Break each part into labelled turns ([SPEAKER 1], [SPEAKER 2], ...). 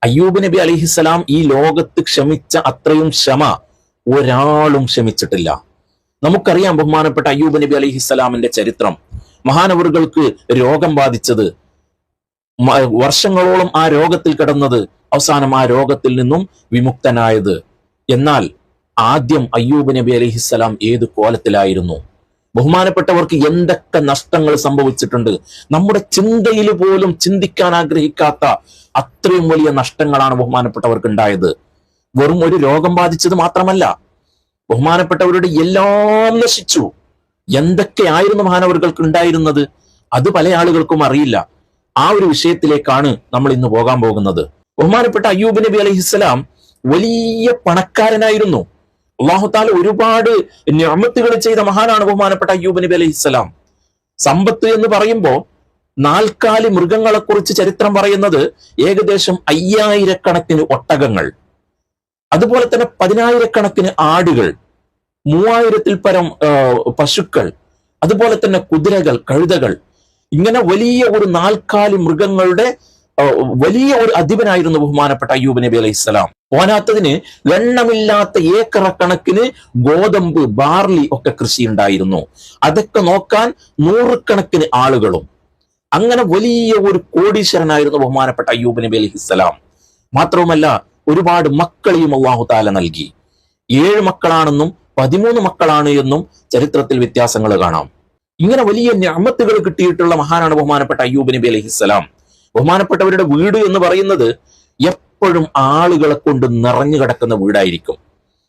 [SPEAKER 1] അയ്യൂബ് നബി അലൈഹിസ്സലാം ഈ ലോകത്ത് ക്ഷമിച്ച അത്രയും ക്ഷമ ഒരാളും ക്ഷമിച്ചിട്ടില്ല. നമുക്കറിയാം ബഹുമാനപ്പെട്ട അയ്യൂബ് നബി അലൈഹിസ്സലാമിന്റെ ചരിത്രം. മഹാനവറുകൾക്ക് രോഗം ബാധിച്ചത്, വർഷങ്ങളോളം ആ രോഗത്തിൽ കിടന്നത്, അവസാനം ആ രോഗത്തിൽ നിന്നും വിമുക്തനായത്. എന്നാൽ ആദ്യം അയ്യൂബ് നബി അലൈഹിസ്സലാം ഏത് കോലത്തിലായിരുന്നു? ബഹുമാനപ്പെട്ടവർക്ക് എന്തൊക്കെ നഷ്ടങ്ങൾ സംഭവിച്ചിട്ടുണ്ട്. നമ്മുടെ ചിന്തയിൽ പോലും ചിന്തിക്കാൻ ആഗ്രഹിക്കാത്ത അത്രയും വലിയ നഷ്ടങ്ങളാണ് ബഹുമാനപ്പെട്ടവർക്ക് ഉണ്ടായത്. വെറും ഒരു രോഗം ബാധിച്ചത് മാത്രമല്ല, ബഹുമാനപ്പെട്ടവരുടെ എല്ലാം നശിച്ചു. എന്തൊക്കെയായിരുന്നു മഹാനവറുകൾക്ക് ഉണ്ടായിരുന്നത് അത് പല ആളുകൾക്കും അറിയില്ല. ആ ഒരു വിഷയത്തിലേക്കാണ് നമ്മൾ ഇന്ന് പോകാൻ പോകുന്നത്. ബഹുമാനപ്പെട്ട അയ്യൂബ് നബി അലൈഹിസ്സലാം വലിയ പണക്കാരനായിരുന്നു. അല്ലാഹു തആല ഒരുപാട് നിഅമത്തുകൾ ചെയ്ത മഹാനാണ് ബഹുമാനപ്പെട്ട അയ്യൂബ് നബി അലൈഹിസ്സലാം. സമ്പത്ത് എന്ന് പറയുമ്പോൾ നാൽക്കാലി മൃഗങ്ങളെ കുറിച്ച് ചരിത്രം പറയുന്നത് ഏകദേശം 5000 കണക്കിന് ഒട്ടകങ്ങൾ, അതുപോലെ തന്നെ 10000 ആടുകൾ, 3000-ൽ പരം പശുക്കൾ, അതുപോലെ തന്നെ കുതിരകൾ, കഴുതകൾ, ഇങ്ങനെ വലിയ ഒരു നാൽക്കാലി മൃഗങ്ങളുടെ വലിയ ഒരു അധിപനായിരുന്നു ബഹുമാനപ്പെട്ട അയ്യൂബ് നബി അലൈഹിസ്സലാം. പോരാത്തതിന് എണ്ണമില്ലാത്ത ഏക്കറക്കണക്കിന് ഗോതമ്പ്, ബാർലി ഒക്കെ കൃഷി ഉണ്ടായിരുന്നു. അതൊക്കെ നോക്കാൻ 100 കണക്കിന് ആളുകളും. അങ്ങനെ വലിയ ഒരു കോടീശ്വരനായിരുന്നു ബഹുമാനപ്പെട്ട അയ്യൂബ് നബി അലൈഹിസ്സലാം. മാത്രവുമല്ല ഒരുപാട് മക്കളെയും അല്ലാഹു തആല നൽകി. 7 മക്കളാണെന്നും 13 മക്കളാണ് എന്നും ചരിത്രത്തിൽ വ്യത്യാസങ്ങൾ കാണാം. ഇങ്ങനെ വലിയ നിഅമത്തുകൾ കിട്ടിയിട്ടുള്ള മഹാനാണ് ബഹുമാനപ്പെട്ട അയ്യൂബ് നബി അലൈഹിസ്സലാം. ബഹുമാനപ്പെട്ടവരുടെ വീട് എന്ന് പറയുന്നത് എപ്പോഴും ആളുകളെ കൊണ്ട് നിറഞ്ഞു കിടക്കുന്ന വീടായിരിക്കും.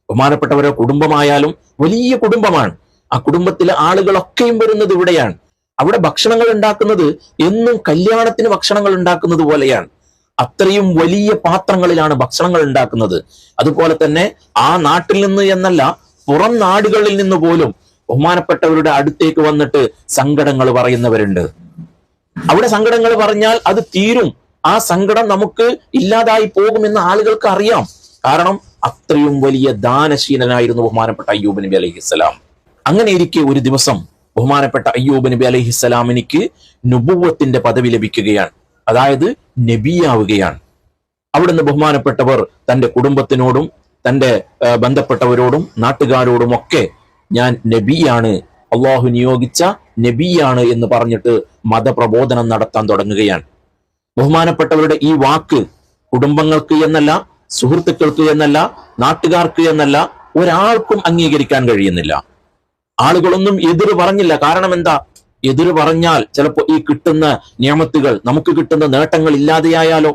[SPEAKER 1] ബഹുമാനപ്പെട്ടവരുടെ കുടുംബമായാലും വലിയ കുടുംബമാണ്. ആ കുടുംബത്തിലെ ആളുകളൊക്കെയും വരുന്നത് ഇവിടെയാണ്. അവിടെ ഭക്ഷണങ്ങൾ ഉണ്ടാക്കുന്നത് എന്നും കല്യാണത്തിന് ഭക്ഷണങ്ങൾ ഉണ്ടാക്കുന്നത് പോലെയാണ്. അത്രയും വലിയ പാത്രങ്ങളിലാണ് ഭക്ഷണങ്ങൾ ഉണ്ടാക്കുന്നത്. അതുപോലെ തന്നെ ആ നാട്ടിൽ നിന്ന് എന്നല്ല, പുറം നാടുകളിൽ നിന്ന് പോലും ബഹുമാനപ്പെട്ടവരുടെ അടുത്തേക്ക് വന്നിട്ട് സങ്കടങ്ങൾ പറയുന്നവരുണ്ട്. അവിടെ സങ്കടങ്ങൾ പറഞ്ഞാൽ അത് തീരും, ആ സങ്കടം നമുക്ക് ഇല്ലാതായി പോകുമെന്ന് ആളുകൾക്ക് അറിയാം. കാരണം അത്രയും വലിയ ദാനശീലനായിരുന്നു ബഹുമാനപ്പെട്ട അയ്യൂബ് നബി അലൈഹിസ്സലാം. അങ്ങനെ ഇരിക്കെ ഒരു ദിവസം ബഹുമാനപ്പെട്ട അയ്യൂബ് നബി അലൈഹിസ്സലാമിനിക്ക് നുബുവത്തിന്റെ പദവി ലഭിക്കുകയാണ്. അതായത് നബിയാവുകയാണ്. അവിടുന്ന് ബഹുമാനപ്പെട്ടവർ തന്റെ കുടുംബത്തിനോടും തന്റെ ബന്ധപ്പെട്ടവരോടും നാട്ടുകാരോടും ഒക്കെ ഞാൻ നബിയാണ്, അള്ളാഹു നിയോഗിച്ച നബിയാണ് എന്ന് പറഞ്ഞിട്ട് മതപ്രബോധനം നടത്താൻ തുടങ്ങുകയാണ്. ബഹുമാനപ്പെട്ടവരുടെ ഈ വാക്ക് കുടുംബങ്ങൾക്ക് എന്നല്ല, സുഹൃത്തുക്കൾക്ക് എന്നല്ല, നാട്ടുകാർക്ക് എന്നല്ല, ഒരാൾക്കും അംഗീകരിക്കാൻ കഴിയുന്നില്ല. ആളുകളൊന്നും എതിര് പറഞ്ഞില്ല. കാരണം എന്താ? എതിര് പറഞ്ഞാൽ ചിലപ്പോൾ ഈ കിട്ടുന്ന നിയമത്തുകൾ, നമുക്ക് കിട്ടുന്ന നേട്ടങ്ങൾ ഇല്ലാതെയായാലോ?